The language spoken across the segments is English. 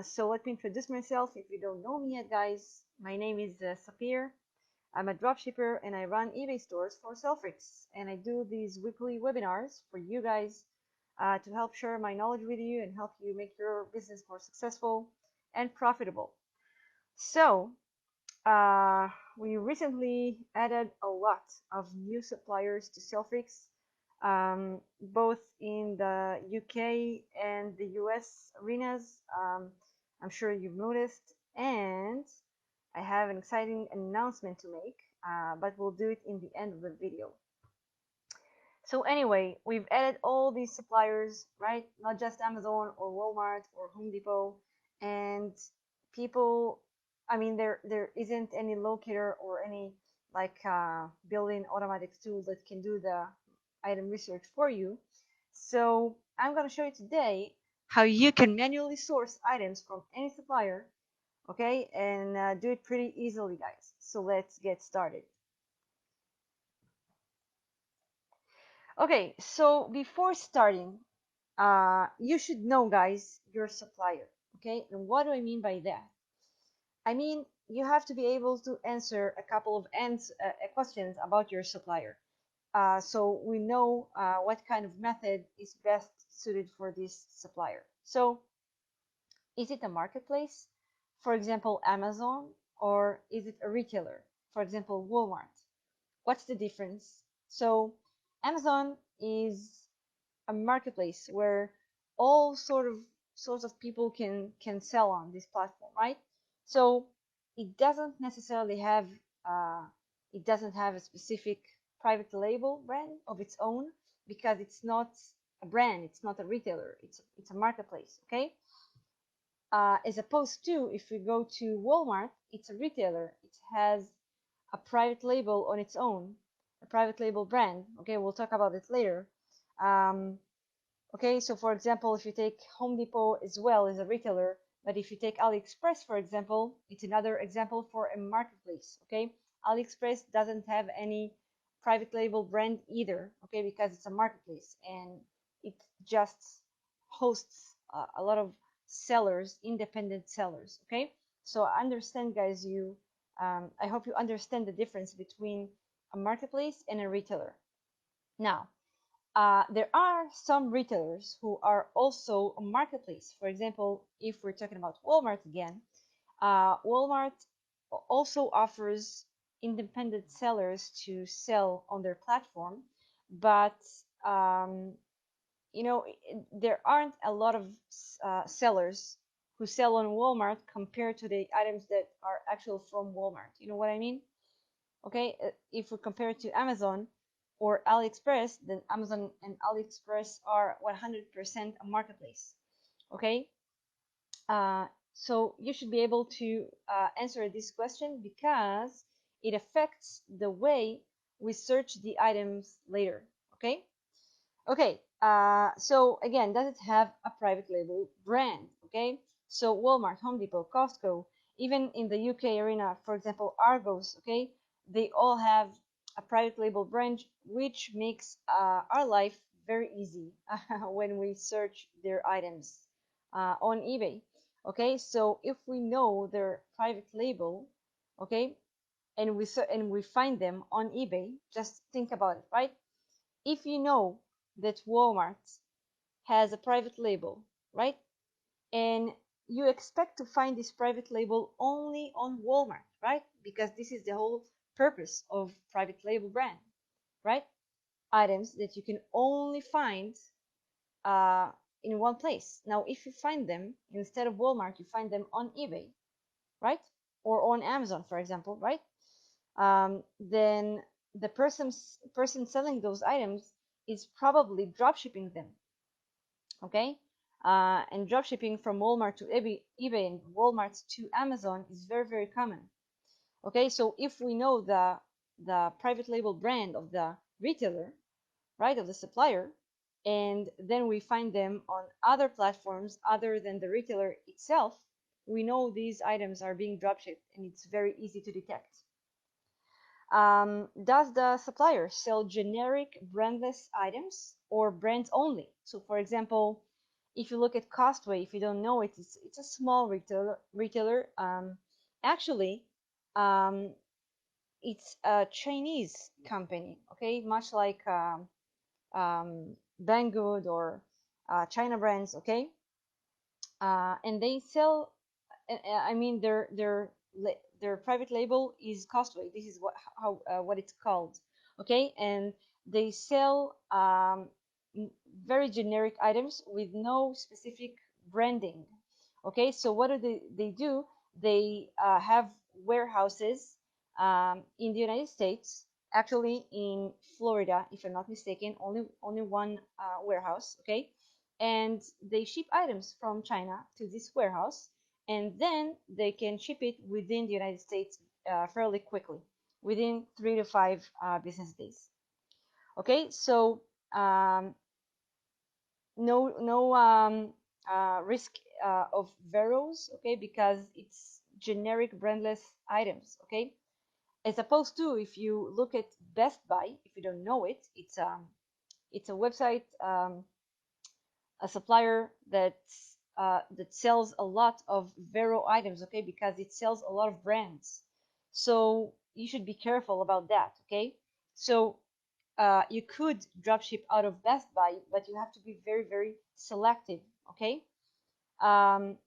So let me introduce myself. If you don't know me yet, guys, my name is Sapir. I'm a dropshipper and I run eBay stores for SaleFreaks. And I do these weekly webinars for you guys to help share my knowledge with you and help you make your business more successful and profitable. So we recently added a lot of new suppliers to SaleFreaks, both in the UK and the US arenas. I'm sure you've noticed, and I have an exciting announcement to make, but we'll do it in the end of the video. So anyway, we've added all these suppliers, right? Not just Amazon or Walmart or Home Depot, and people, I mean, there isn't any locator or any like built-in automatic tool that can do the item research for you. So I'm going to show you today how you can manually source items from any supplier, okay, and do it pretty easily, guys. So let's get started. Okay, so before starting, you should know, guys, your supplier. Okay, and what do I mean by that? I mean, you have to be able to answer a couple of questions about your supplier. So we know what kind of method is best suited for this supplier. So is it a marketplace, for example, Amazon, or is it a retailer, for example, Walmart? What's the difference? So Amazon is a marketplace where all sorts of people can sell on this platform, right? So it doesn't necessarily have a specific private label brand of its own, because it's not a brand, it's not a retailer, it's a marketplace. Okay, as opposed to if we go to Walmart, it's a retailer, it has a private label on its own, a private label brand. Okay, we'll talk about it later. Okay, so for example, if you take Home Depot as well as a retailer, but if you take AliExpress, for example, it's another example for a marketplace. Okay, AliExpress doesn't have any private label brand either, okay, because it's a marketplace and it just hosts a lot of sellers, independent sellers. Okay, so I understand, guys, I hope you understand the difference between a marketplace and a retailer. Now, there are some retailers who are also a marketplace. For example, if we're talking about Walmart again, Walmart also offers independent sellers to sell on their platform, but there aren't a lot of sellers who sell on Walmart compared to the items that are actual from Walmart. You know what I mean? Okay, if we compare it to Amazon or AliExpress, then Amazon and AliExpress are 100% a marketplace. Okay, so you should be able to answer this question because it affects the way we search the items later. Okay, so again, does it have a private label brand? Okay, so Walmart, Home Depot, Costco, even in the UK arena, for example, Argos, okay, they all have a private label brand, which makes our life very easy when we search their items on eBay. Okay, so if we know their private label, okay, and we find them on eBay, just think about it, right? If you know that Walmart has a private label, right? And you expect to find this private label only on Walmart, right? Because this is the whole purpose of private label brand, right? Items that you can only find in one place. Now, if you find them instead of Walmart, you find them on eBay, right? Or on Amazon, for example, right? Then the person selling those items is probably dropshipping them. Okay, and dropshipping from Walmart to eBay and Walmart to Amazon is very common. Okay, so if we know the private label brand of the retailer, right, of the supplier, and then we find them on other platforms other than the retailer itself, we know these items are being dropshipped and it's very easy to detect. Does the supplier sell generic brandless items or brands only? So for example, if you look at Costco, if you don't know it, it's a small retailer. Actually, um, it's a Chinese company, okay, much like Banggood or China brands, okay, and they sell. I mean, their private label is Costco. This is what it's called, okay, and they sell very generic items with no specific branding. Okay, so what do they do? They have warehouses in the United States, actually in Florida, if I'm not mistaken, only one warehouse. Okay, and they ship items from China to this warehouse, and then they can ship it within the United States fairly quickly, within 3 to 5 business days. Okay, so no risk of veros, okay, because it's generic brandless items, okay, as opposed to if you look at Best Buy. If you don't know it, it's a website, a supplier that sells a lot of vero items, okay, because it sells a lot of brands, so you should be careful about that, okay. So you could dropship out of Best Buy, but you have to be very, very selective, okay? Um,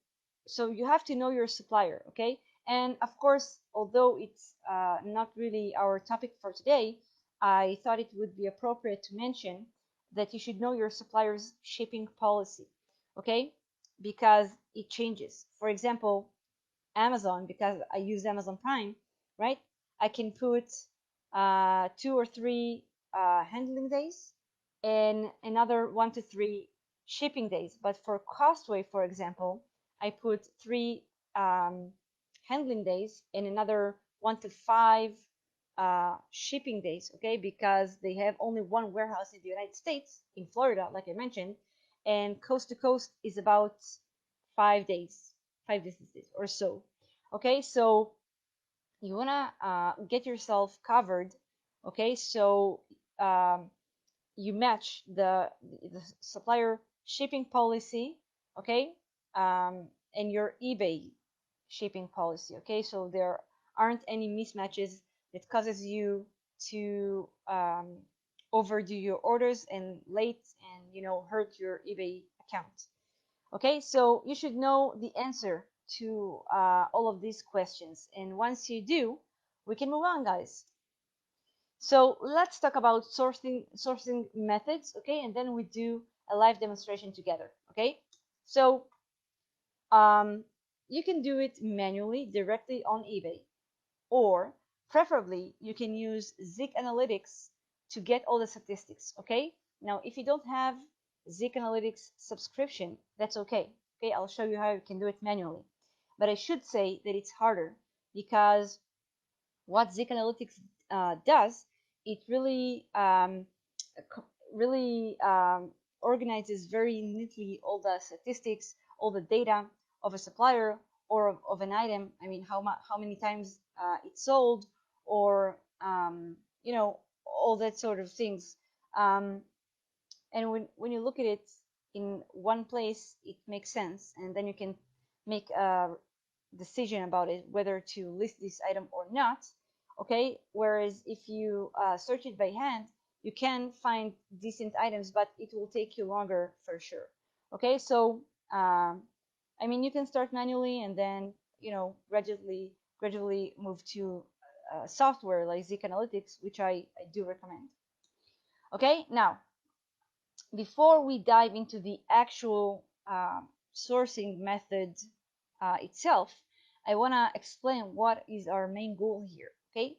so you have to know your supplier, okay? And of course, although it's not really our topic for today, I thought it would be appropriate to mention that you should know your supplier's shipping policy, okay? Because it changes. For example, Amazon, because I use Amazon Prime, right? I can put 2 or 3 handling days and another 1 to 3 shipping days. But for Costway, for example, I put 3 handling days and another 1 to 5 shipping days, okay? Because they have only one warehouse in the United States, in Florida, like I mentioned, and coast to coast is about 5 days, 5 business days or so. Okay, so you wanna get yourself covered. Okay, so um, you match the supplier shipping policy, okay, and your eBay shipping policy. Okay, so there aren't any mismatches that causes you to overdo your orders and late and hurt your eBay account. Okay, so you should know the answer to all of these questions, and once you do, we can move on, guys. So let's talk about sourcing methods, okay, and then we do a live demonstration together. Okay, so you can do it manually directly on eBay, or preferably you can use Zik Analytics to get all the statistics. Okay, now if you don't have Zik Analytics subscription, that's okay. Okay, I'll show you how you can do it manually, but I should say that it's harder because what Zik Analytics does, it really organizes very neatly all the statistics, all the data of a supplier or of an item. I mean, how many times it sold, or all that sort of things. And when you look at it in one place, it makes sense, and then you can make a decision about it, whether to list this item or not. Okay, whereas if you search it by hand, you can find decent items, but it will take you longer for sure. Okay, so I mean, you can start manually and then gradually move to software like Zik Analytics, which I do recommend. Okay, now before we dive into the actual sourcing method itself, I want to explain what is our main goal here. Okay,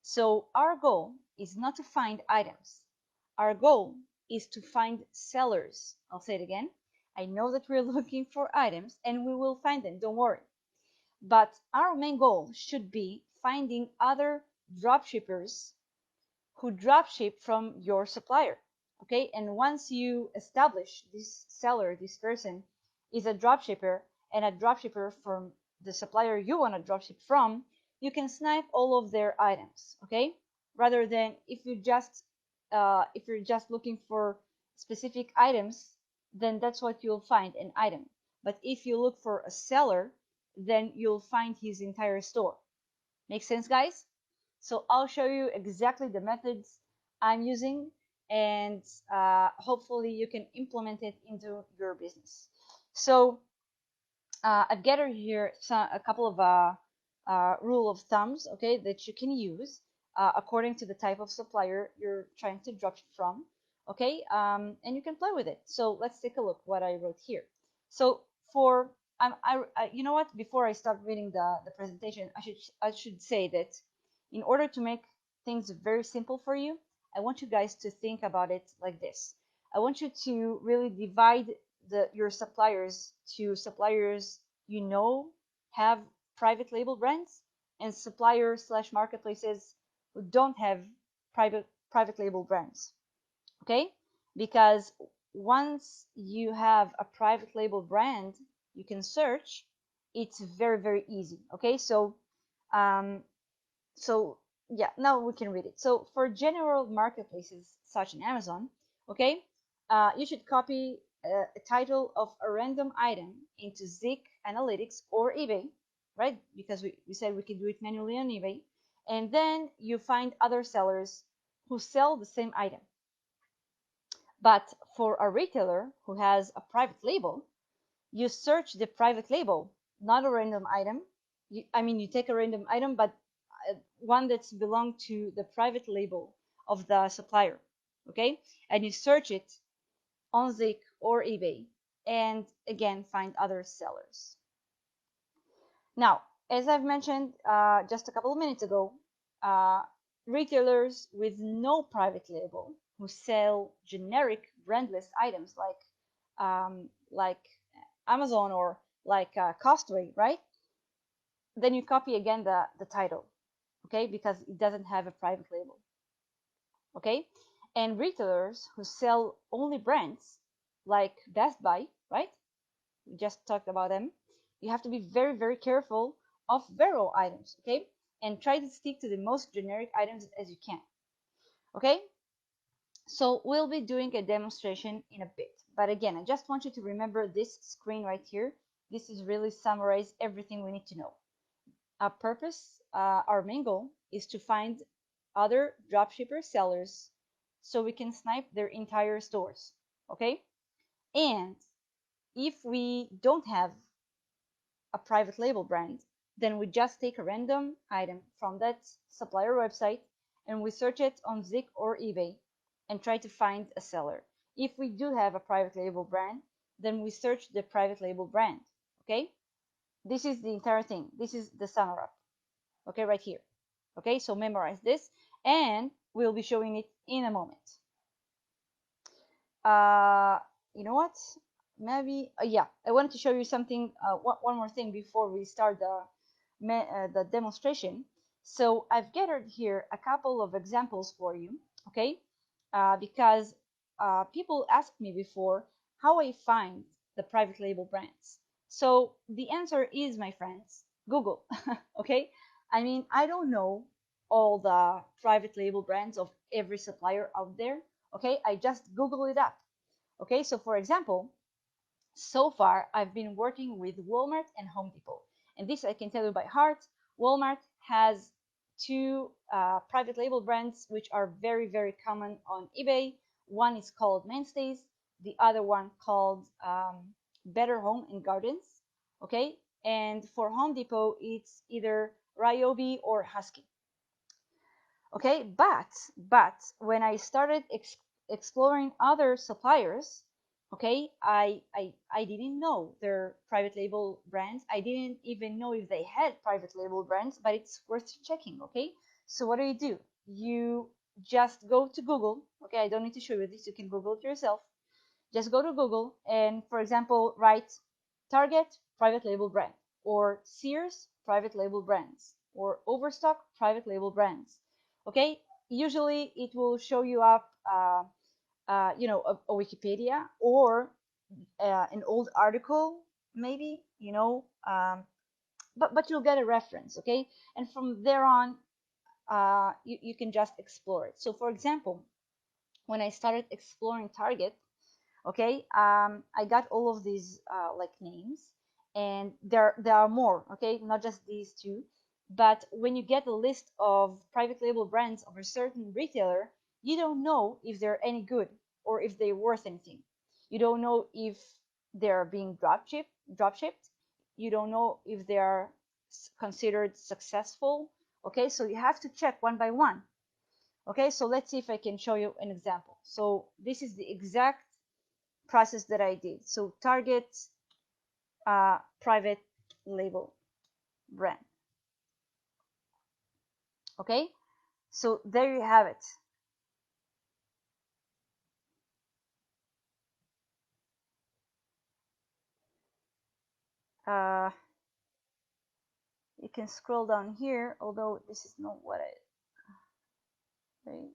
so our goal is not to find items. Our goal is to find sellers. I'll say it again. I know that we're looking for items and we will find them, don't worry. But our main goal should be finding other dropshippers who dropship from your supplier. Okay, and once you establish this seller, this person is a dropshipper and a dropshipper from the supplier you want to dropship from, you can snipe all of their items. Okay, rather than if you're just looking for specific items, then that's what you'll find, an item. But if you look for a seller, then you'll find his entire store. Make sense, guys? So I'll show you exactly the methods I'm using, and hopefully you can implement it into your business. So I've gathered here a couple of rule of thumbs, okay, that you can use according to the type of supplier you're trying to drop from, okay, and you can play with it. So let's take a look what I wrote here. So for you know what? Before I start reading the presentation, I should say that in order to make things very simple for you, I want you guys to think about it like this. I want you to really divide your suppliers to suppliers you know have private label brands, and suppliers slash marketplaces who don't have private label brands. Okay, because once you have a private label brand, you can search. It's very easy. Okay, um, so yeah, now we can read it. So for general marketplaces such as Amazon, okay, you should copy a title of a random item into Zik Analytics or eBay, right? Because we said we could do it manually on eBay. And then you find other sellers who sell the same item. But for a retailer who has a private label, you search the private label, not a random item. You take a random item, but one that's belong to the private label of the supplier, okay? And you search it on Zik or eBay, and again find other sellers. Now, as I've mentioned just a couple of minutes ago, retailers with no private label who sell generic brandless items like Amazon or like Costco, right? Then you copy again the title, okay, because it doesn't have a private label, okay? And retailers who sell only brands like Best Buy, right? We just talked about them. You have to be very careful of viral items, okay? And try to stick to the most generic items as you can, okay? So we'll be doing a demonstration in a bit. But again, I just want you to remember this screen right here. This is really summarize everything we need to know. Our purpose, our main goal is to find other dropshipper sellers so we can snipe their entire stores, okay? And if we don't have a private label brand, then we just take a random item from that supplier website and we search it on Zik or eBay and try to find a seller. If we do have a private label brand, then we search the private label brand, okay? This is the entire thing. This is the sum up, okay, right here. Okay, so memorize this, and we'll be showing it in a moment. You know what? Maybe, yeah, I wanted to show you something, one more thing before we start the demonstration. So I've gathered here a couple of examples for you, okay? Because people asked me before how I find the private label brands. So the answer is, my friends, Google, okay? I mean, I don't know all the private label brands of every supplier out there, okay? I just Google it up. Okay, so for example, so far I've been working with Walmart and Home Depot, and this I can tell you by heart. Walmart has two private label brands which are very common on eBay. One is called Mainstays, the other one called Better Home and Gardens. Okay, and for Home Depot it's either Ryobi or Husky. Okay, but when I started exploring other suppliers, okay, I didn't know their private label brands. I didn't even know if they had private label brands, but it's worth checking. Okay, so what do? You just go to Google. Okay, I don't need to show you this, you can Google it yourself. Just go to Google and, for example, write Target private label brand, or Sears private label brands, or Overstock private label brands. Okay, usually it will show you up a Wikipedia or an old article, maybe, but you'll get a reference. Okay, and from there on you can just explore it. So for example, when I started exploring Target, Okay, I got all of these like names, and there are more. Okay, not just these two, but when you get a list of private label brands of a certain retailer, you don't know if they're any good or if they're worth anything. You don't know if they're being drop shipped. You don't know if they are considered successful. Okay, so you have to check one by one. Okay, so let's see if I can show you an example. So this is the exact process that I did. So target private label brand. Okay, so there you have it. Uh, you can scroll down here, although this is not what I, right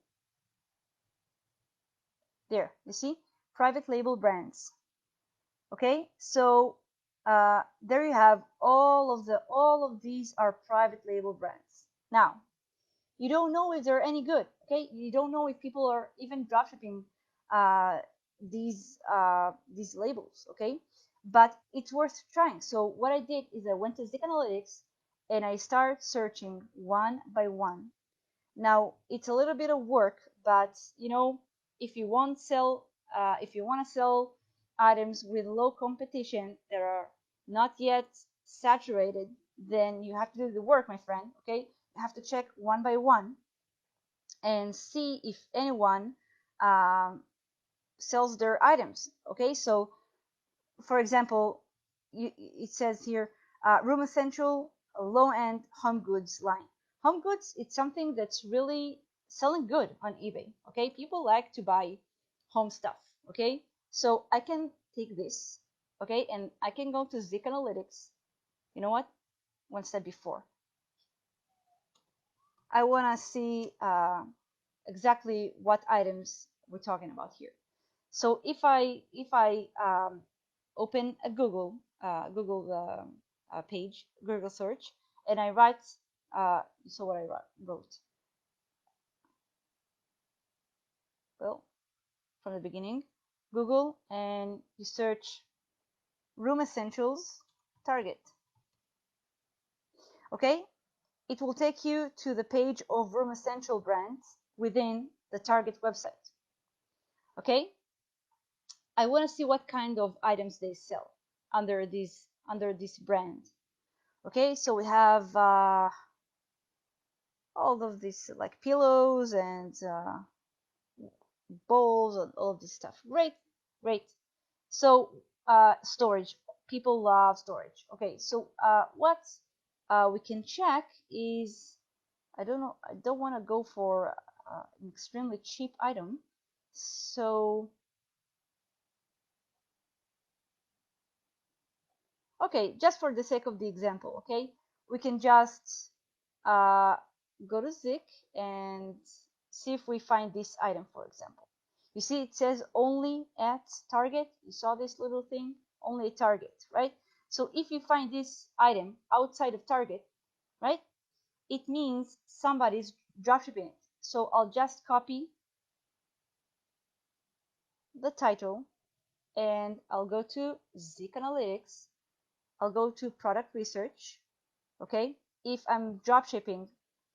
there, you see, private label brands. Okay, so there you have all of these are private label brands. Now, you don't know if they're any good. Okay, you don't know if people are even dropshipping uh, these labels. Okay, but it's worth trying. So what I did is I went to Zik Analytics and I started searching one by one. Now it's a little bit of work, but you know, if you want to sell items with low competition that are not yet saturated, then you have to do the work, my friend. Okay, you have to check one by one and see if anyone um, sells their items. Okay, so for example, it says here room essential low end home goods line. Home goods, it's something that's really selling good on eBay. Okay, people like to buy home stuff. Okay, so I can take this, okay, and I can go to Zik Analytics. You know what? One step before, I want to see exactly what items we're talking about here. So if I open a Google page, Google search, and I write, so what I wrote, well, from the beginning, Google, and you search room essentials Target. Okay, it will take you to the page of room essential brands within the Target website. Okay, I want to see what kind of items they sell under this brand. Okay, so we have all of these like pillows and bowls and all of this stuff. Great, great. So storage, people love storage. Okay, so what we can check is, I don't know, I don't want to go for an extremely cheap item. So okay, just for the sake of the example, okay, we can just uh, go to Zik and see if we find this item, for example. You see, it says only at Target. You saw this little thing, only at Target, right? So if you find this item outside of Target, right, it means somebody's dropshipping it. So I'll just copy the title and I'll go to Zik Analytics. I'll go to product research. Okay, if I'm drop shipping,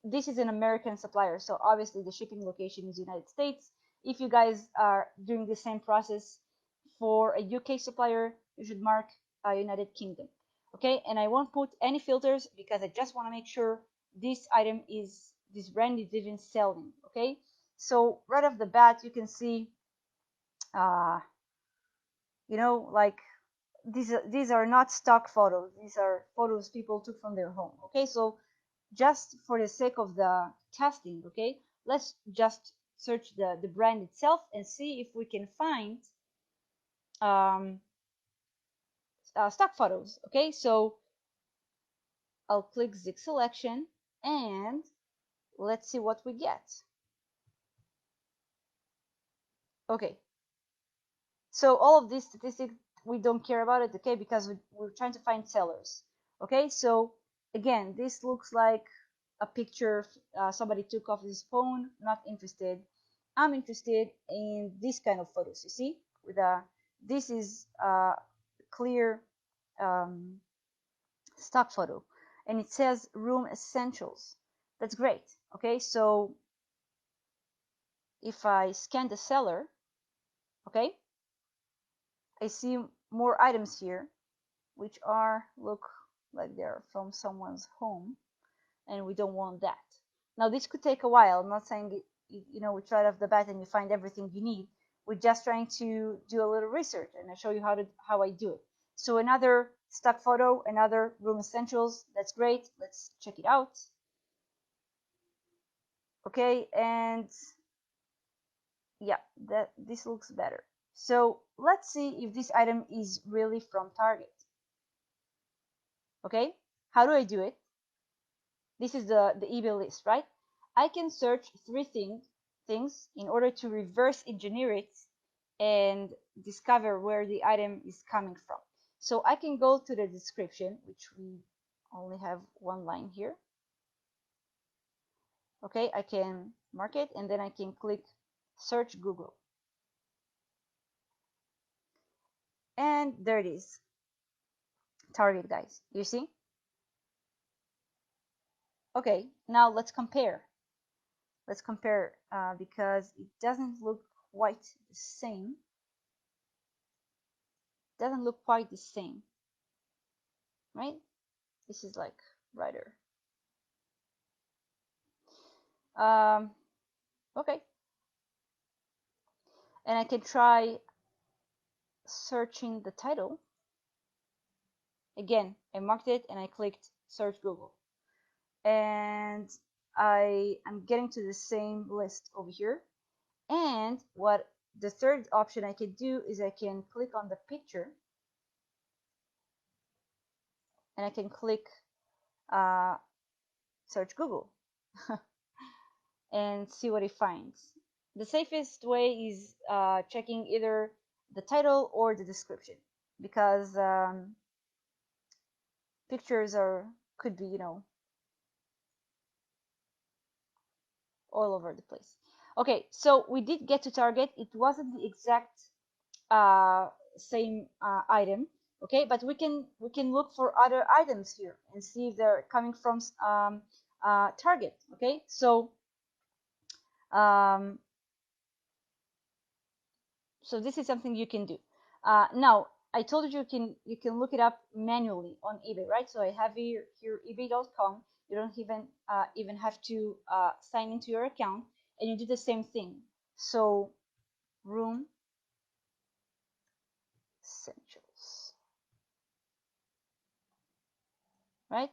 this is an American supplier, so obviously the shipping location is United States. If you guys are doing the same process for a UK supplier, you should mark United Kingdom. Okay, and I won't put any filters because I just want to make sure this brand is even selling. Okay, so right off the bat you can see uh, you know, like these are not stock photos. These are photos people took from their home. Okay, so just for the sake of the testing, okay, let's just search the brand itself and see if we can find um, stock photos. Okay, so I'll click Zik selection and let's see what we get. Okay, so all of these statistics, we don't care about it, okay, because we're trying to find sellers. Okay, so again, this looks like a picture somebody took off his phone. Not interested. I'm interested in this kind of photos, you see, with this is a clear stock photo, and it says room essentials. That's great. Okay, so if I scan the seller, okay, I see more items here, which look like they're from someone's home, and we don't want that. Now this could take a while. I'm not saying we try it off the bat and you find everything you need. We're just trying to do a little research, and I show you how I do it. So another stock photo, another room essentials. That's great. Let's check it out. Okay, and yeah, this looks better. So let's see if this item is really from Target. Okay, how do I do it? This is the eBay list, right? I can search three things in order to reverse engineer it and discover where the item is coming from. So I can go to the description, which we only have one line here. Okay, I can mark it, and then I can click search Google. And there it is. Target, guys. You see? Okay, now let's compare. Let's compare because it doesn't look quite the same. Doesn't look quite the same, right? This is like brighter. Okay, and I can try searching the title. Again, I marked it and I clicked search Google, and I am getting to the same list over here. And what the third option I can do is I can click on the picture, and I can click search Google and see what it finds. The safest way is checking either the title or the description, because pictures could be all over the place. Okay, so we did get to Target. It wasn't the exact same item, okay, but we can look for other items here and see if they're coming from Target. Okay, so um, so this is something you can do. Now I told you you can look it up manually on eBay, right? So I have here ebay.com. You don't even have to sign into your account, and you do the same thing. So room essentials, right?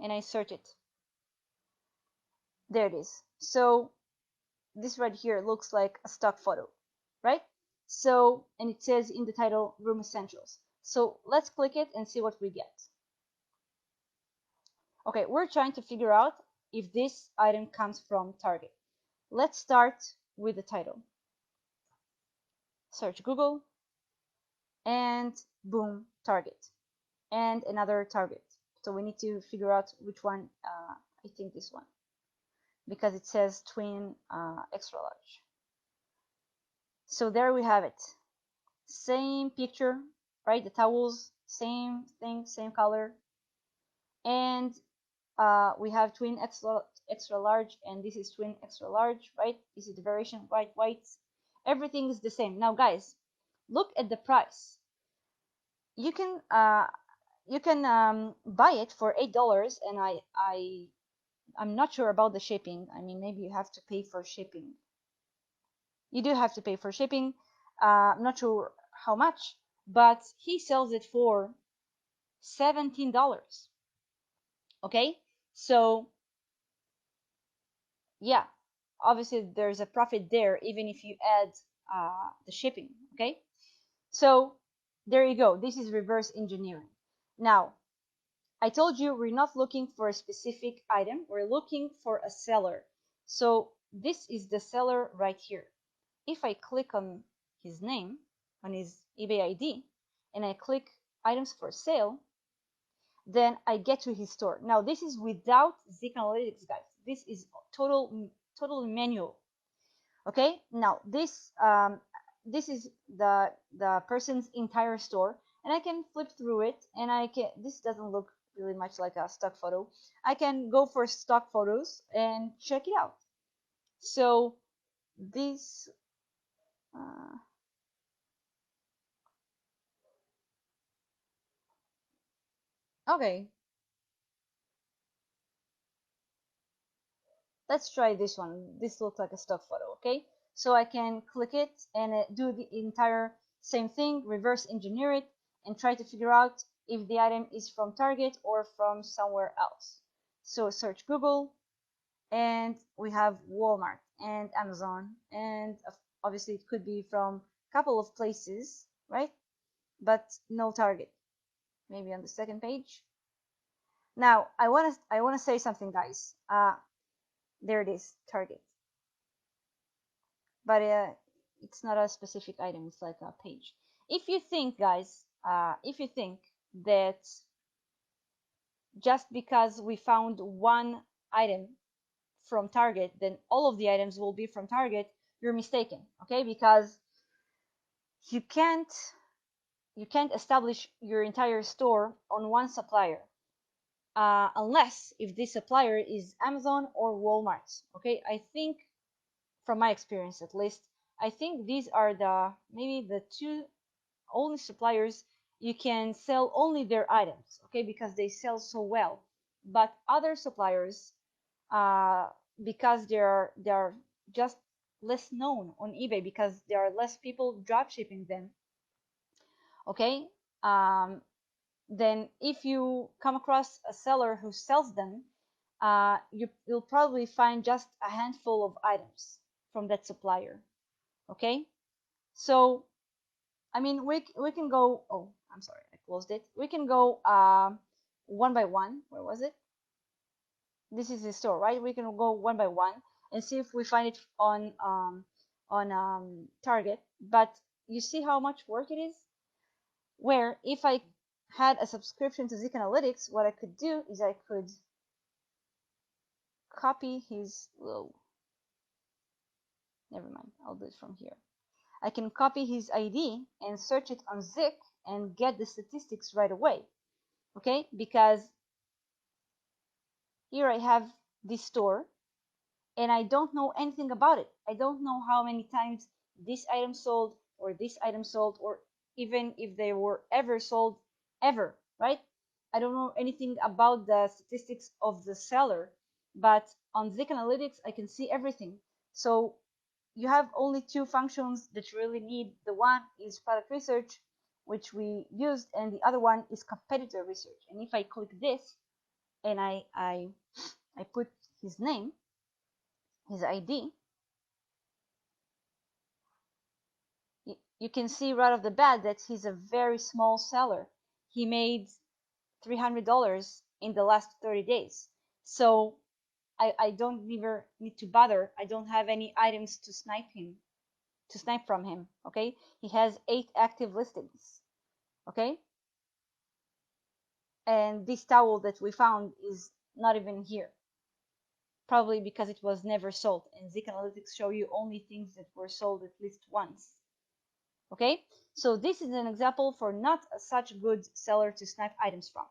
And I search it. There it is. So this right here looks like a stock photo, right? So, and it says in the title room essentials. So let's click it and see what we get. Okay, we're trying to figure out if this item comes from Target. Let's start with the title. Search Google, and boom, Target, and another Target. So we need to figure out which one. I think this one, because it says twin extra large. So there we have it. Same picture, right? The towels, same thing, same color, and we have twin extra large, and this is twin extra large, right? This is the variation, white. Everything is the same. Now, guys, look at the price. You can buy it for $8, and I'm not sure about the shipping. I mean, maybe you have to pay for shipping. You do have to pay for shipping. I'm not sure how much, but he sells it for $17. Okay, so yeah, obviously there's a profit there, even if you add the shipping. Okay, so there you go. This is reverse engineering. Now, I told you we're not looking for a specific item, we're looking for a seller. So this is the seller right here. If I click on his name, on his eBay ID, and I click items for sale, then I get to his store. Now this is without Zik Analytics, guys. This is totally manual. Okay, now this is the person's entire store, and I can flip through it, and I can, this doesn't look really much like a stock photo. I can go for stock photos and check it out. So this uh, okay, let's try this one. This looks like a stock photo. Okay, so I can click it and do the entire same thing, reverse engineer it, and try to figure out if the item is from Target or from somewhere else. So search Google, and we have Walmart and Amazon, and obviously it could be from a couple of places, right? But no Target. Maybe on the second page. Now I want to say something, guys. There it is, Target. But it's not a specific item. It's like a page. If you think, guys, if you think that just because we found one item from Target, then all of the items will be from Target, you're mistaken. Okay, because you can't you can't establish your entire store on one supplier, unless if this supplier is Amazon or Walmart. Okay, I think from my experience at least, I think these are the maybe the two only suppliers you can sell only their items. Okay, because they sell so well. But other suppliers, uh, because they're just less known on eBay, because there are less people drop shipping them. Okay, um, then if you come across a seller who sells them, you'll probably find just a handful of items from that supplier. Okay, so I mean we can go. Oh, I'm sorry, I closed it. We can go one by one. Where was it? This is the store, right? We can go one by one and see if we find it on Target. But you see how much work it is. Where if I had a subscription to Zik Analytics, what I could do is I could copy his, oh, never mind, I'll do it from here. I can copy his ID and search it on Zik and get the statistics right away. Okay, because here I have this store and I don't know anything about it. I don't know how many times this item sold or this item sold, or even if they were ever sold ever, right? I don't know anything about the statistics of the seller, but on Zik Analytics, I can see everything. So you have only two functions that you really need. The one is product research, which we used, and the other one is competitor research. And if I click this and I put his name, his ID, you can see right off the bat that he's a very small seller. He made $300 in the last 30 days. So I don't even need to bother. I don't have any items to snipe from him. Okay, he has 8 active listings. Okay, and this towel that we found is not even here, probably because it was never sold, and Zik Analytics show you only things that were sold at least once. Okay, so this is an example for not such good seller to snipe items from.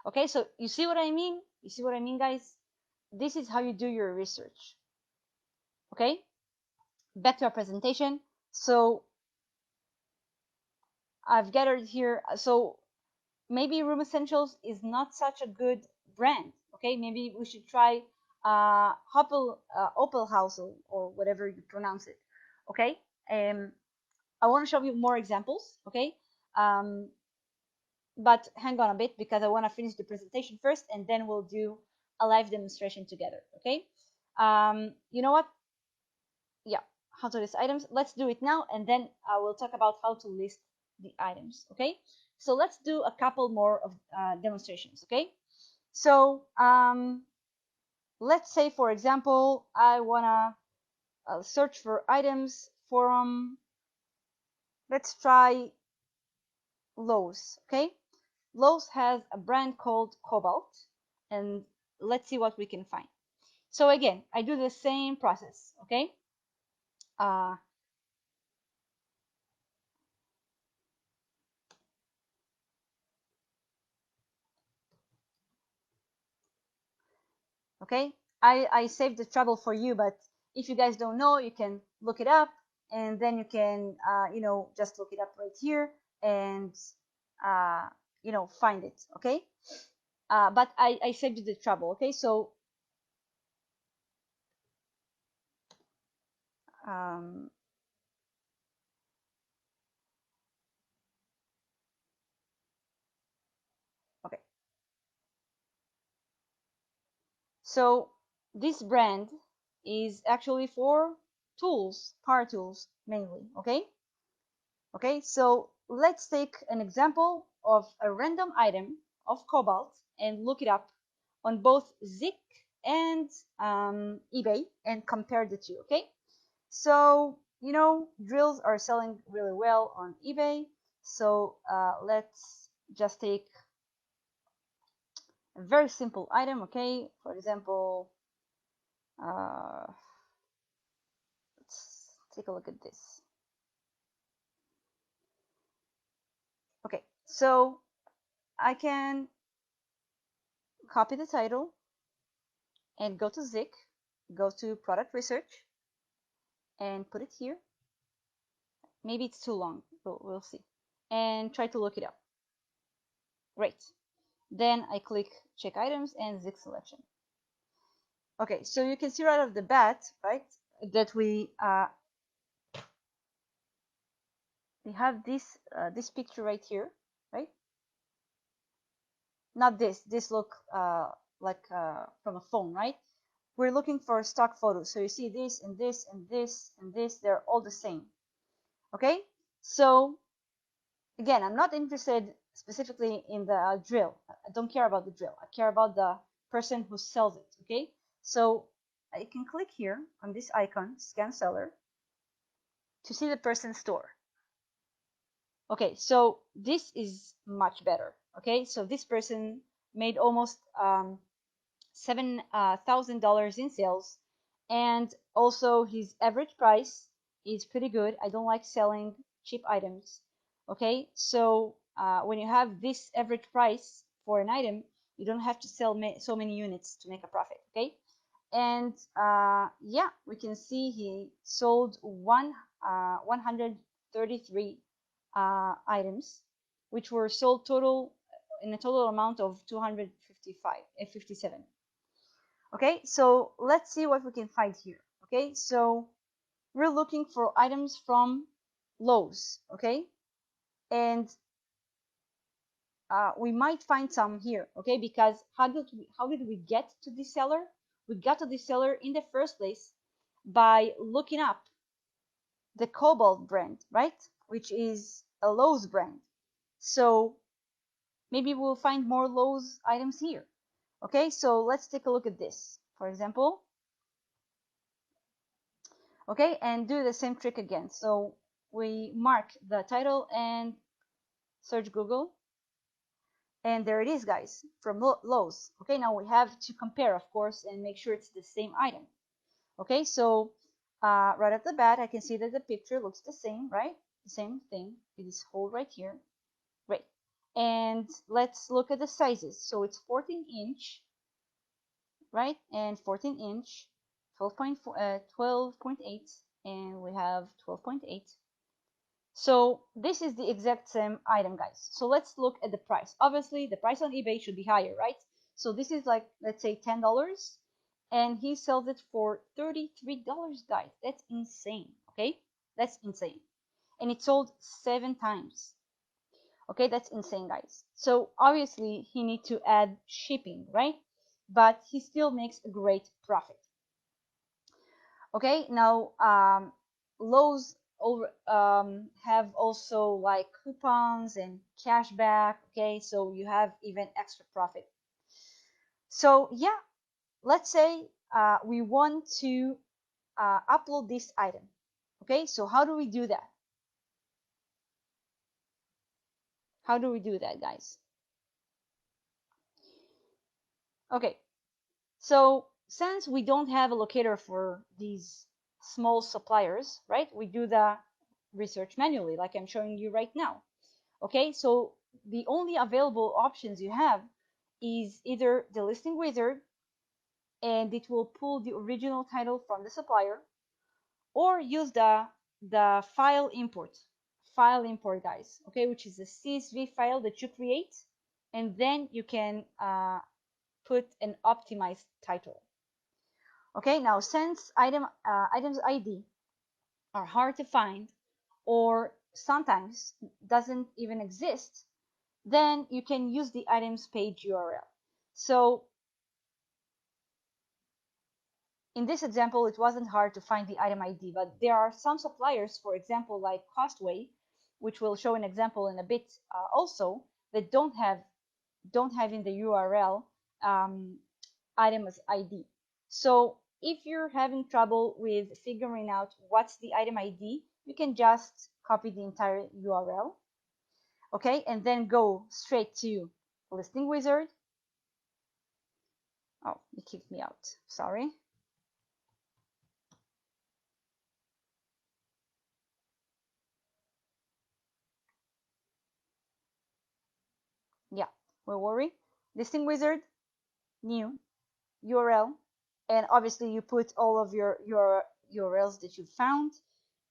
Okay, so you see what I mean? You see what I mean, guys? This is how you do your research. Okay, back to our presentation. So I've gathered here. So maybe Room Essentials is not such a good brand. Okay, maybe we should try Opel House, or whatever you pronounce it. Okay, I want to show you more examples. Okay, but hang on a bit because I want to finish the presentation first, and then we'll do a live demonstration together. Okay, you know what? Yeah, how to list items. Let's do it now, and then I will talk about how to list the items. Okay, so let's do a couple more of demonstrations. Okay, so let's say, for example, I wanna search for items from, let's try Lowe's. Okay, Lowe's has a brand called Cobalt, and let's see what we can find. So again, I do the same process. Okay, uh, okay, I saved the trouble for you, but if you guys don't know, you can look it up, and then you can just look it up right here, and uh, find it. Okay, but I saved you the trouble. Okay, so um, okay, so this brand is actually for tools, power tools mainly. Okay, so let's take an example of a random item of cobalt and look it up on both Zik and eBay and compare the two. Okay, so drills are selling really well on eBay. So let's just take a very simple item. Okay, for example, uh, let's take a look at this. Okay, so I can copy the title and go to Zik, go to product research, and put it here. Maybe it's too long, we'll see. And try to look it up. Great. Then I click check items and Zik selection. Okay, so you can see right off the bat, right, that we have this picture right here, right? Not this. This look like from a phone, right? We're looking for stock photos. So you see this and this and this and this. They're all the same. Okay, so again, I'm not interested specifically in the drill. I don't care about the drill. I care about the person who sells it. Okay, so I can click here on this icon, scan seller, to see the person's store. Okay, so this is much better. Okay, so this person made almost $7,000 in sales, and also his average price is pretty good. I don't like selling cheap items. Okay, so when you have this average price for an item, you don't have to sell so many units to make a profit. Okay, and yeah, we can see he sold 133 items, which were sold in a total amount of 257. Okay, so let's see what we can find here. Okay, so we're looking for items from Lowe's. Okay, and we might find some here. Okay, because how did we get to this seller? We got to this seller in the first place by looking up the Cobalt brand, right? Which is a Lowe's brand. So maybe we'll find more Lowe's items here. Okay, so let's take a look at this. For example, okay, and do the same trick again. So we mark the title and search Google, and there it is, guys, from Lowe's. Okay, now we have to compare, of course, and make sure it's the same item. Okay, so right off the bat, I can see that the picture looks the same, right? The same thing. It is whole right here. Great. And let's look at the sizes. So it's 14-inch, right? And 14-inch, 12.8, and we have 12.8. So this is the exact same item, guys. So let's look at the price. Obviously, the price on eBay should be higher, right? So this is like, let's say $10, and he sells it for $33, guys. That's insane, okay? That's insane. And it sold 7 times. Okay, that's insane, guys. So obviously, he needs to add shipping, right? But he still makes a great profit. Okay, now Lowe's have also like coupons and cashback. Okay, so you have even extra profit. So yeah, let's say we want to upload this item. Okay, so how do we do that? How do we do that, guys? Okay, so since we don't have a locator for these small suppliers, right? We do the research manually, like I'm showing you right now. Okay, so the only available options you have is either the listing wizard, and it will pull the original title from the supplier, or use the file import, guys, okay, which is a CSV file that you create, and then you can put an optimized title. Okay, now since items ID are hard to find, or sometimes doesn't even exist, then you can use the items page URL. So in this example, it wasn't hard to find the item ID, but there are some suppliers, for example, like Costco, which we'll show an example in a bit also, that don't have in the URL items ID. So if you're having trouble with figuring out what's the item ID, you can just copy the entire URL, okay, and then go straight to listing wizard. Oh, it kicked me out, sorry. Yeah, don't worry. Listing wizard, new URL, and obviously you put all of your URLs that you found,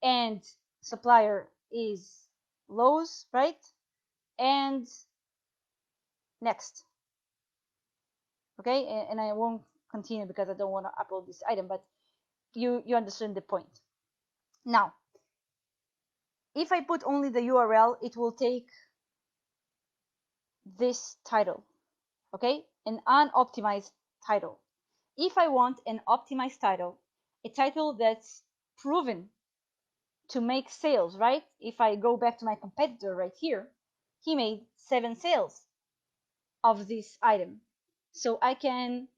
and supplier is Lowe's, right? And next. Okay, and I won't continue because I don't want to upload this item, but you understand the point. Now, if I put only the URL, it will take this title, okay, an unoptimized title. If I want an optimized title, a title that's proven to make sales, right? If I go back to my competitor right here, he made 7 sales of this item. So I can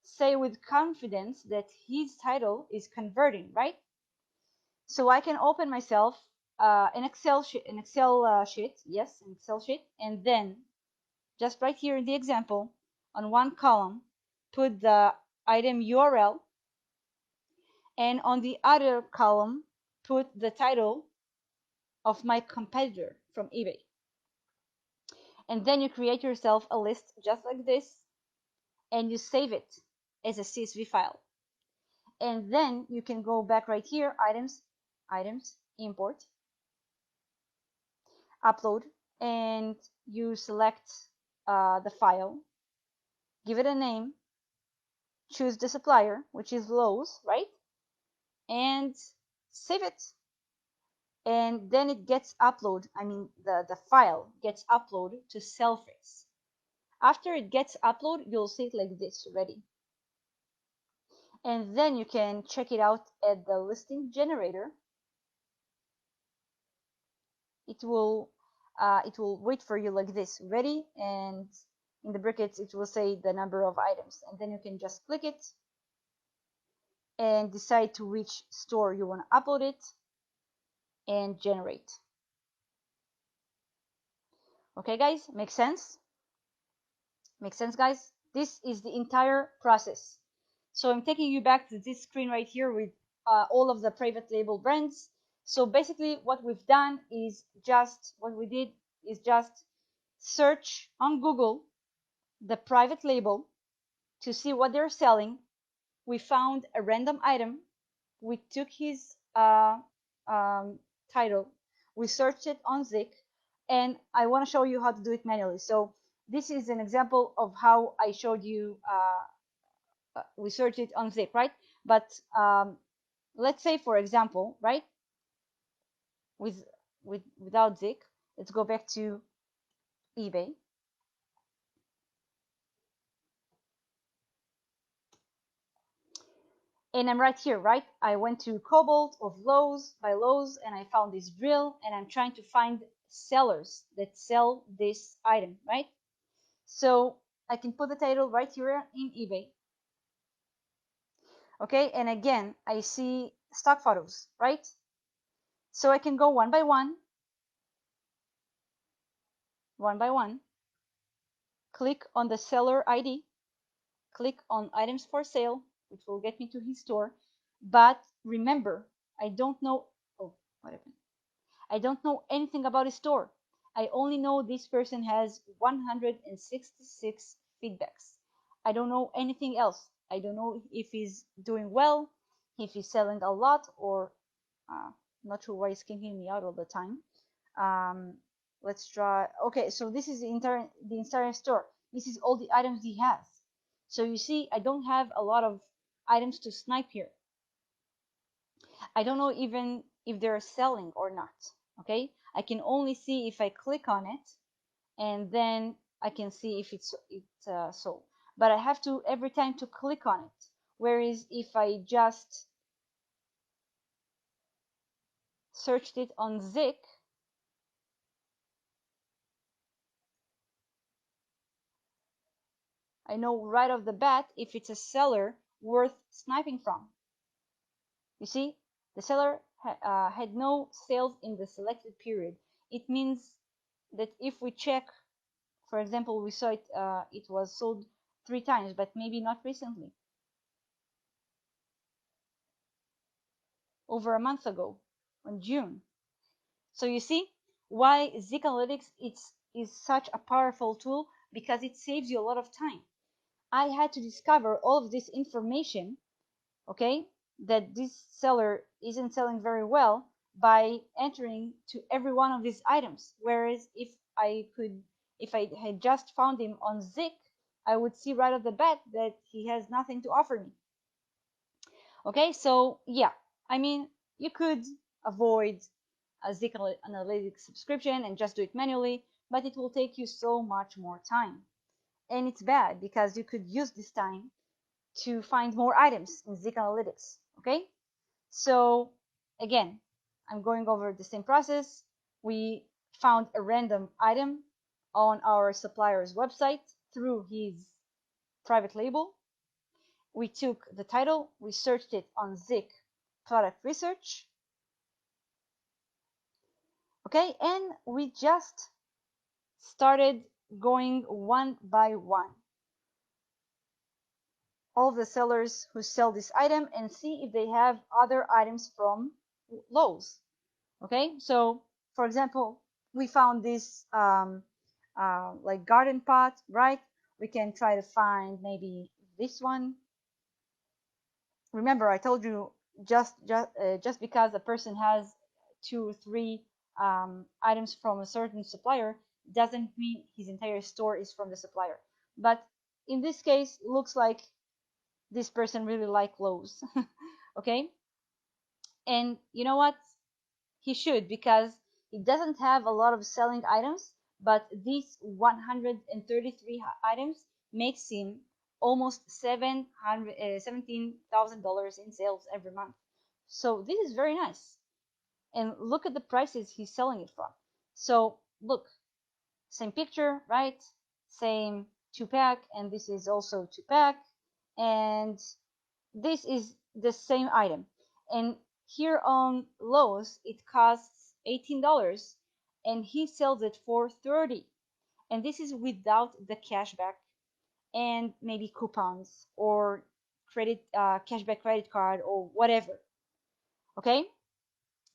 say with confidence that his title is converting, right? So I can open myself an Excel sheet, an Excel sheet, and then just right here in the example, on one column, put the item URL, and on the other column, put the title of my competitor from eBay. And then you create yourself a list just like this, and you save it as a CSV file. And then you can go back right here, items, import, upload, and you select the file, give it a name, choose the supplier, which is Lowe's, right? And save it. And then it gets uploaded, the file gets uploaded to SaleFreaks. After it gets uploaded, you'll see it like this, ready. And then you can check it out at the listing generator. It will wait for you like this, ready, and in the brackets it will say the number of items, and then you can just click it and decide to which store you want to upload it and generate. Okay, guys, makes sense? Makes sense, guys? This is the entire process. So I'm taking you back to this screen right here with all of the private label brands. So basically what we've done is just search on Google the private label to see what they're selling. We found a random item. We took his title. We searched it on Zik, and I want to show you how to do it manually. So this is an example of how I showed you. We searched it on Zik, right? But let's say, for example, right, without Zik, let's go back to eBay. And I'm right here, right? I went to Cobalt of Lowe's by Lowe's, and I found this drill, and I'm trying to find sellers that sell this item, right? So I can put the title right here in eBay. Okay, and again, I see stock photos, right? So I can go one by one, click on the seller ID, click on items for sale, which will get me to his store. But remember, I don't know. Oh, what happened? I don't know anything about his store. I only know this person has 166 feedbacks. I don't know anything else. I don't know if he's doing well, if he's selling a lot, or uh, not sure why he's kicking me out all the time. Um, let's try. Okay, so this is the entire store. This is all the items he has. So you see, I don't have a lot of items to snipe here. I don't know even if they're selling or not. Okay, I can only see if I click on it, and then I can see if it's sold. But I have to every time to click on it. Whereas if I just searched it on Zik, I know right off the bat if it's a seller worth sniping from. You see, the seller had no sales in the selected period. It means that if we check, for example, we saw it was sold 3 times, but maybe not recently, over a month ago, in June. So you see why Zik Analytics is such a powerful tool, because it saves you a lot of time. I had to discover all of this information, okay, that this seller isn't selling very well, by entering to every one of these items. Whereas if I had just found him on Zik, I would see right off the bat that he has nothing to offer me. Okay, so yeah, I mean, you could avoid a Zik Analytics subscription and just do it manually, but it will take you so much more time. And it's bad because you could use this time to find more items in Zik Analytics. Okay, so again, I'm going over the same process. We found a random item on our supplier's website through his private label. We took the title, we searched it on Zik product research, okay, and we just started going one by one, all the sellers who sell this item, and see if they have other items from Lowe's. Okay, so for example, we found this like garden pot, right? We can try to find maybe this one. Remember, I told you, just because a person has 2 or 3 items from a certain supplier doesn't mean his entire store is from the supplier. But in this case, it looks like this person really likes Lowe's. Okay, and you know what? He should, because he doesn't have a lot of selling items, but these 133 items makes him almost $17,000 in sales every month. So this is very nice. And look at the prices he's selling it from. So look, same picture, right? Same 2-pack, and this is also 2-pack, and this is the same item. And here on Lowe's, it costs $18, and he sells it for $30. And this is without the cashback and maybe coupons or cashback credit card or whatever. Okay,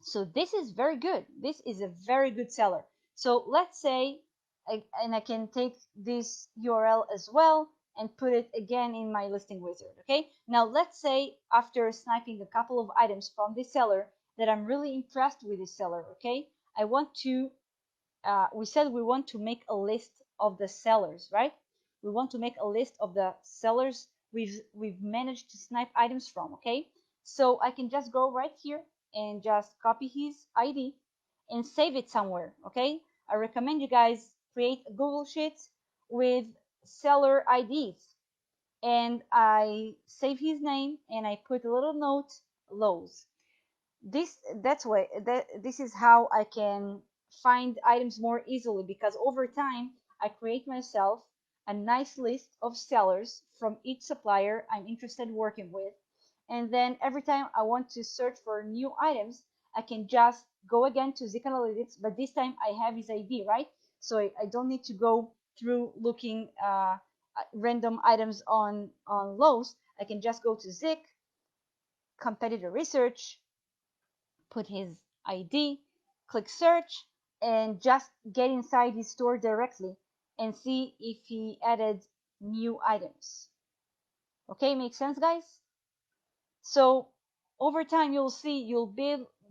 so this is very good. This is a very good seller. So let's say, and I can take this URL as well and put it again in my listing wizard. Okay, now let's say after sniping a couple of items from this seller that I'm really impressed with this seller. Okay, I want to we said we want to make a list of the sellers, right? We want to make a list of the sellers we've managed to snipe items from. Okay, so I can just go right here and just copy his ID and save it somewhere. Okay, I recommend you guys create a Google Sheet with seller IDs, and I save his name and I put a little note, Lowe's. This is how I can find items more easily, because over time I create myself a nice list of sellers from each supplier I'm interested in working with, and then every time I want to search for new items, I can just go again to Zik Analytics, but this time I have his ID, right? So I don't need to go through looking random items on Lowe's. I can just go to Zik, competitor research, put his ID, click search, and just get inside his store directly and see if he added new items. Okay, makes sense, guys? So over time, you'll see you'll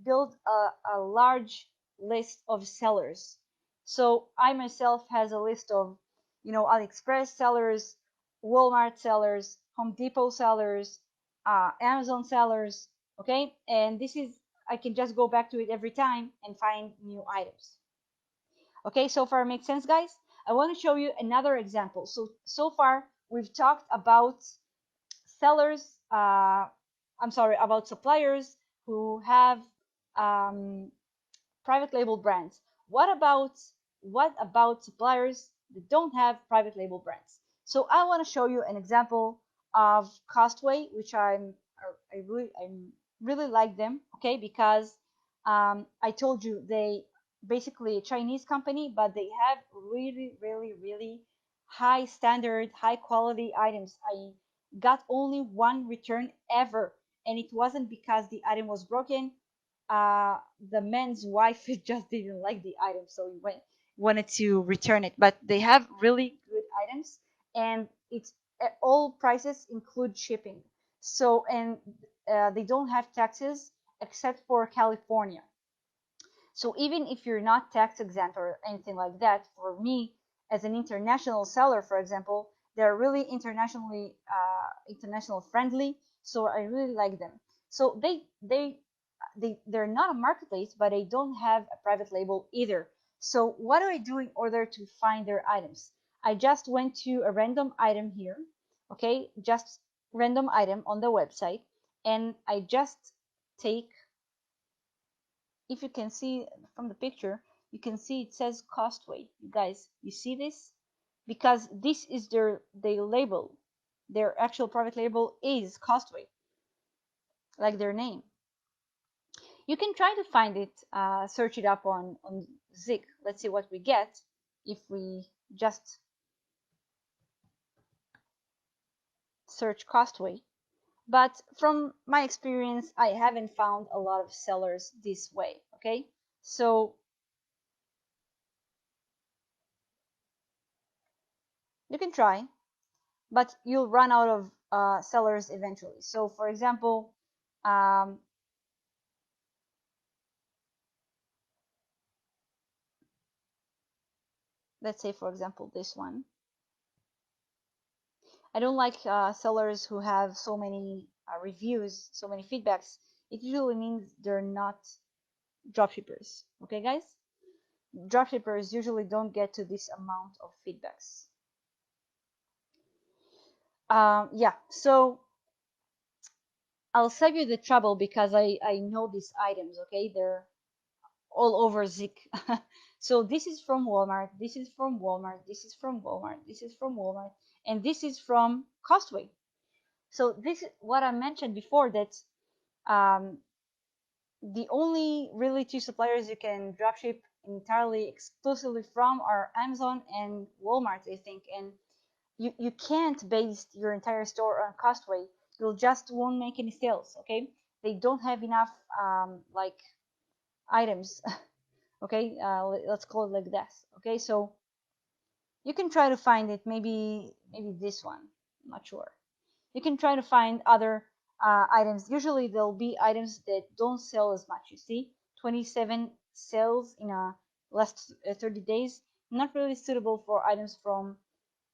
build a large list of sellers. So I myself has a list of, AliExpress sellers, Walmart sellers, Home Depot sellers, Amazon sellers. Okay, and this is I can just go back to it every time and find new items. Okay, so far makes sense, guys? I want to show you another example. So far we've talked about sellers, I'm sorry, about suppliers who have um, private label brands. What about suppliers that don't have private label brands? So I want to show you an example of Costway, which I really like them, okay, because I told you they basically a Chinese company, but they have really, really, really high standard, high quality items. I got only one return ever, and it wasn't because the item was broken. The man's wife just didn't like the item, so he wanted to return it. But they have really good items, and it's all prices include shipping. So and they don't have taxes except for California. So even if you're not tax exempt or anything like that, for me as an international seller, for example, they're really international friendly. So I really like them. So they're not a marketplace, but they don't have a private label either. So what do I do in order to find their items? I just went to a random item here, okay, just random item on the website, and I just take, if you can see from the picture, you can see it says Costway. You guys, you see this? Because this is their label. Their actual private label is Costway, like their name. You can try to find it, search it up on Zik. Let's see what we get if we just search Costway. But from my experience, I haven't found a lot of sellers this way. Okay, so you can try, but you'll run out of sellers eventually. So, for example, um, let's say, for example, this one. I don't like sellers who have so many reviews, so many feedbacks. It usually means they're not dropshippers. Okay, guys? Dropshippers usually don't get to this amount of feedbacks. Yeah, so I'll save you the trouble because I know these items, okay? They're all over Zik. So this is from Walmart, this is from Walmart, this is from Walmart, this is from Walmart, and this is from Costway. So this is what I mentioned before, that um, the only really two suppliers you can dropship entirely exclusively from are Amazon and Walmart, I think. And you can't base your entire store on Costway. You'll just won't make any sales, okay? They don't have enough like items. Okay, let's call it like this. Okay, so you can try to find it, maybe this one, I'm not sure. You can try to find other items. Usually there'll be items that don't sell as much. You see 27 sales in a last 30 days, not really suitable for items from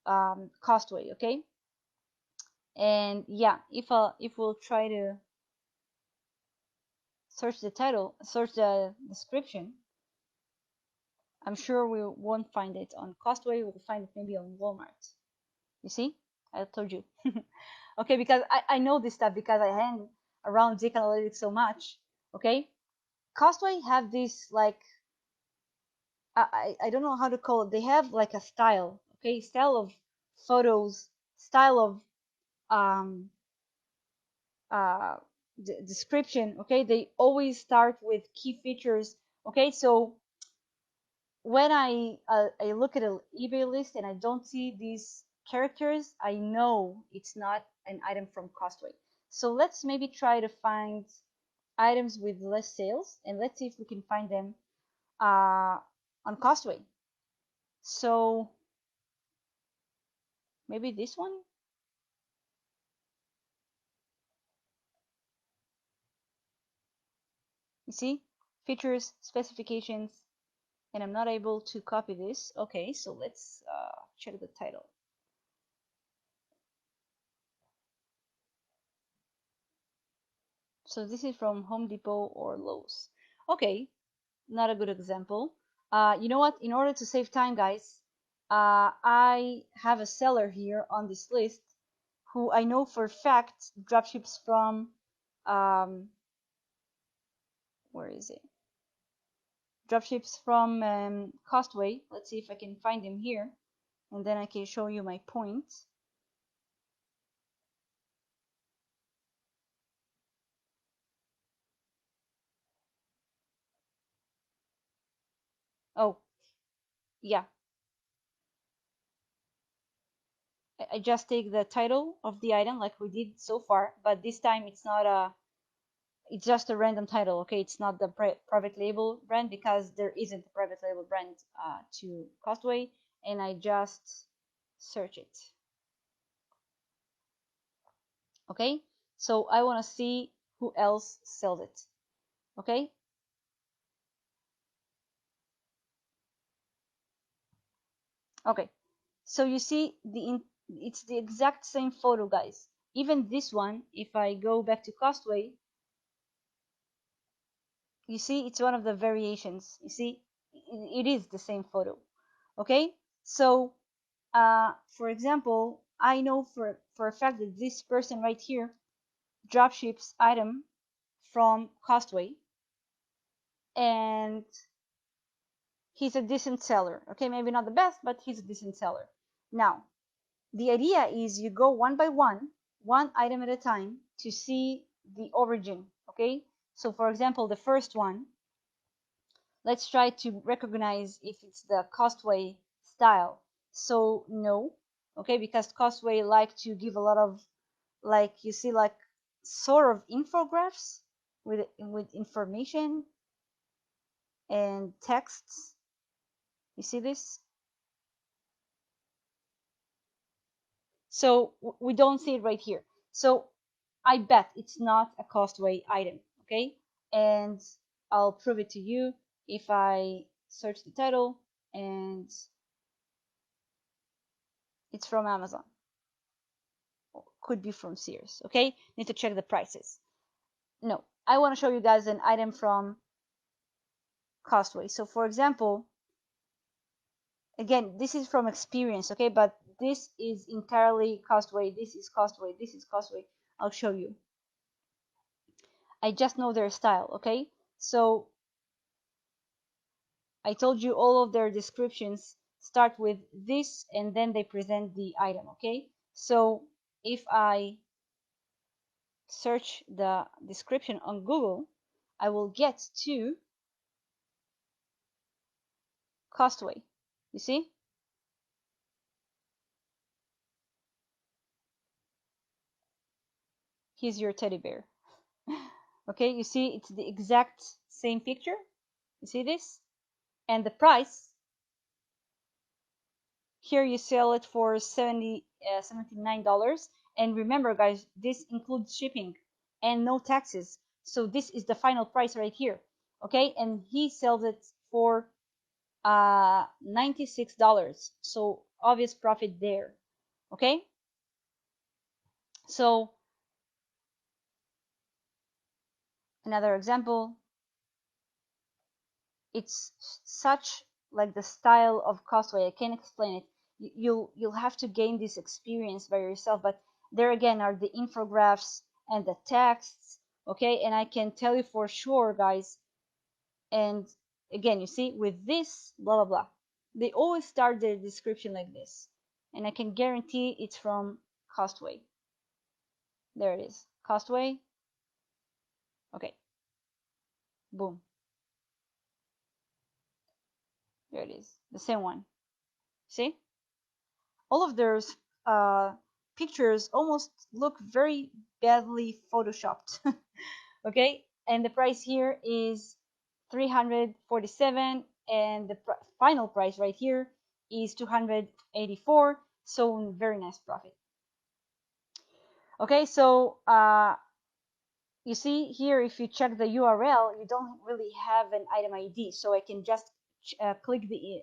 Costway. Okay, and yeah, if we'll try to search the title, search the description, I'm sure we won't find it on Costway. We'll find it maybe on Walmart. You see, I told you. Okay, because I know this stuff because I hang around Zik Analytics so much. Okay, Costway have this like I don't know how to call it. They have like a style. Okay, style of photos, style of um uh description. Okay, they always start with key features. Okay, so when I look at an eBay list and I don't see these characters, I know it's not an item from Costway. So let's maybe try to find items with less sales, and let's see if we can find them on Costway. So maybe this one. You see, features, specifications, and I'm not able to copy this. Okay, so let's check the title. So this is from Home Depot or Lowe's. Okay, not a good example. You know what? In order to save time, guys, I have a seller here on this list who I know for a fact dropships from, where is it? Dropships from Costway. Let's see if I can find him here, and then I can show you my point. Oh, yeah. I just take the title of the item like we did so far, but this time it's not a, it's just a random title. Okay, it's not the private label brand because there isn't a private label brand to Costway, and I just search it. Okay, so I want to see who else sells it. Okay, okay, so you see it's the exact same photo, guys. Even this one, if I go back to Costway, you see it's one of the variations. You see it is the same photo. Okay, so for example, I know for a fact that this person right here dropships item from Costway, and he's a decent seller. Okay, maybe not the best, but he's a decent seller. Now, the idea is you go one by one item at a time to see the origin. Okay, so for example, the first one, let's try to recognize if it's the Costway style. So no, okay, because Costway like to give a lot of, like, you see, like sort of infographics with information and texts. You see this? So we don't see it right here. So I bet it's not a Costway item. Okay, and I'll prove it to you if I search the title, and it's from Amazon. Could be from Sears. Okay, need to check the prices. No, I want to show you guys an item from Costway. So for example, again, this is from experience, okay, but this is entirely Costway. This is Costway. This is Costway. I'll show you. I just know their style, okay? So I told you all of their descriptions start with this and then they present the item, okay? So if I search the description on Google, I will get to Costway. You see? Here's your teddy bear. Okay, you see it's the exact same picture. You see this? And the price, here you sell it for $79. And remember, guys, this includes shipping and no taxes. So this is the final price right here. Okay, and he sells it for $96. So obvious profit there. Okay, so another example, it's such like the style of Costway. I can't explain it. You'll have to gain this experience by yourself. But there again are the infographics and the texts. Okay, and I can tell you for sure, guys. And again, you see with this blah blah blah, they always start their description like this, and I can guarantee it's from Costway. There it is, Costway. Okay, boom. There it is, the same one. See? All of those uh, pictures almost look very badly photoshopped. Okay, and the price here is 347, and the final price right here is 284. So very nice profit. Okay, so you see here, if you check the URL, you don't really have an item ID, so I can just click the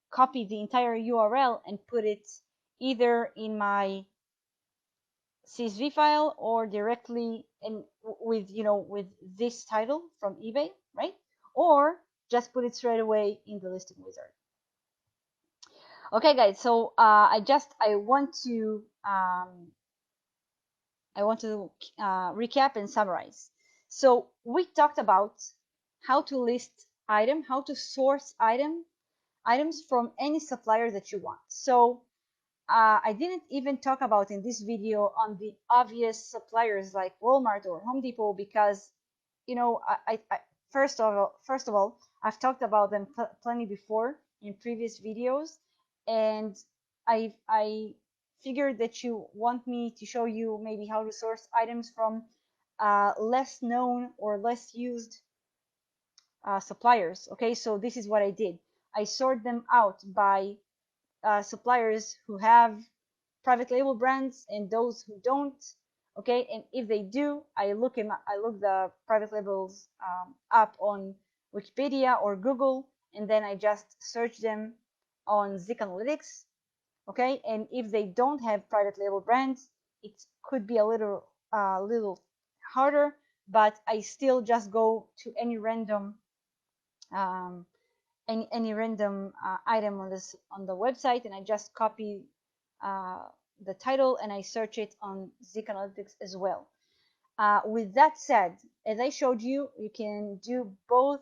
copy the entire URL and put it either in my CSV file or directly in with with this title from eBay, right? Or just put it straight away in the listing wizard. Okay, guys. So I want to recap and summarize. So we talked about how to list how to source items from any supplier that you want. So I didn't even talk about in this video on the obvious suppliers like Walmart or Home Depot because, first of all, I've talked about them plenty before in previous videos, and I figured that you want me to show you maybe how to source items from less known or less used suppliers. Okay, so this is what I did. I sort them out by suppliers who have private label brands and those who don't. Okay, and if they do, I look the private labels up on Wikipedia or Google, and then I just search them on Zik Analytics. Okay, and if they don't have private label brands, it could be a little harder, but I still just go to any random um, item on the website, and I just copy uh, the title and I search it on Zik Analytics as well. With that said, as I showed you, you can do both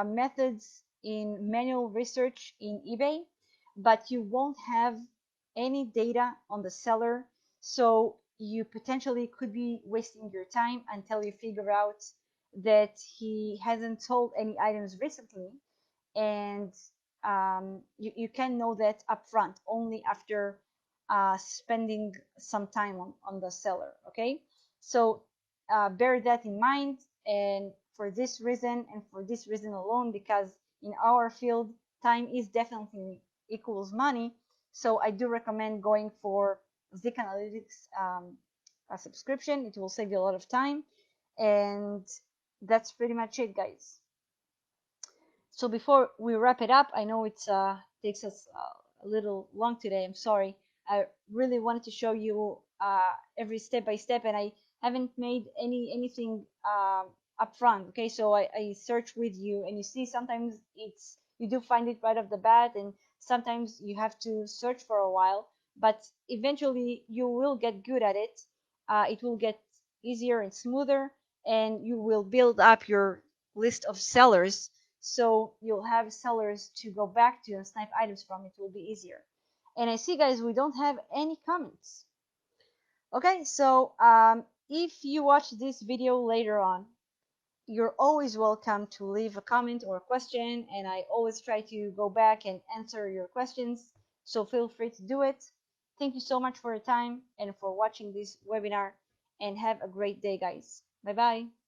methods in manual research in eBay, but you won't have any data on the seller, so you potentially could be wasting your time until you figure out that he hasn't sold any items recently, and you can know that upfront only after spending some time on the seller. Okay, so bear that in mind, and for this reason and for this reason alone, because in our field time is definitely equals money, so I do recommend going for Zik Analytics a subscription. It will save you a lot of time, and that's pretty much it, guys. So before we wrap it up, I know it takes us a little long today. I'm sorry. I really wanted to show you every step by step, and I haven't made anything up front. Okay, so I search with you, and you see sometimes you do find it right off the bat, and sometimes you have to search for a while, but eventually you will get good at it. It will get easier and smoother, and you will build up your list of sellers, so you'll have sellers to go back to and snipe items from. It will be easier. And I see, guys, we don't have any comments. Okay, so if you watch this video later on, you're always welcome to leave a comment or a question, and I always try to go back and answer your questions, so feel free to do it. Thank you so much for your time and for watching this webinar, and have a great day, guys. Bye bye.